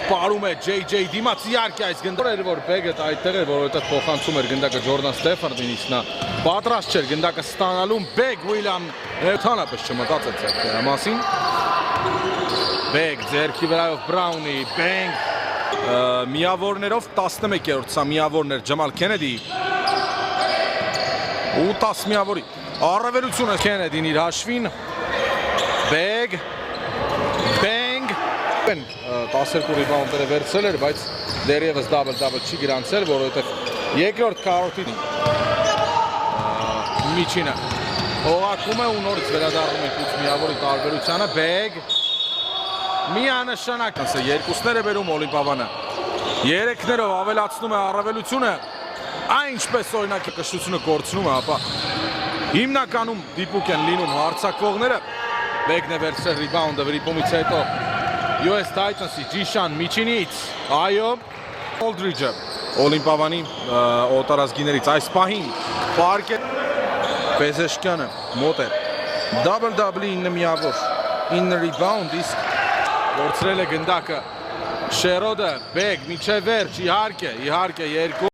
Պարում է JJ դիմաց իհարկե այս գնդակը որ Բեգը այդտեղ էր որովհետև փոխանցում էր գնդակը Ջորդան Ստեֆանին իսկ նա պատրաստ չէր գնդակը ստանալու Բեգ Ուիլյամ Էթանապես չմտածեց այդ դրա մասին Բեգ ձերքի վրայով Բրաունի Բենգ միավորներով 11-րդ սա միավորներ Ջամալ Քենեդի ու 10 միավորի առավելությունը Քենեդին իր հաշվին Բեգ Բենգ 12 ռիբաունդերը վերցել էր, բայց դեռևս դաբլ-դաբլ չի գրանցել, որովհետև երկրորդ քառորդի միջինը օղակում է ու նորից վերադառնում ենք 8 միավորի տարբերությանը, Բեգ միանշանակ երկուսներ է բերում Օլիմպիավանը, երեքներով ավելացնում է առավելությունը, այնպես օրինակ կշռությունը կորցնում է, ապա հիմնականում դիպուկ են լինում հարձակվողները, Բեգն է վերցրել ռիբաունդը վրիպումից հետո US Titans-ի Ջիշան միջինից, այո, Օլդրիջը, Օլիմպիավանի օտարազգիներից այս պահին, պարկ է Պեզեշկյանը, մոտ է, դաբլ-դաբլի 9 միավոր, 9 ռիբաունդ, իսկ կորցրել է գնդակը, Շերոդը, Բեգ, միջև վերջ, իհարկե, երկու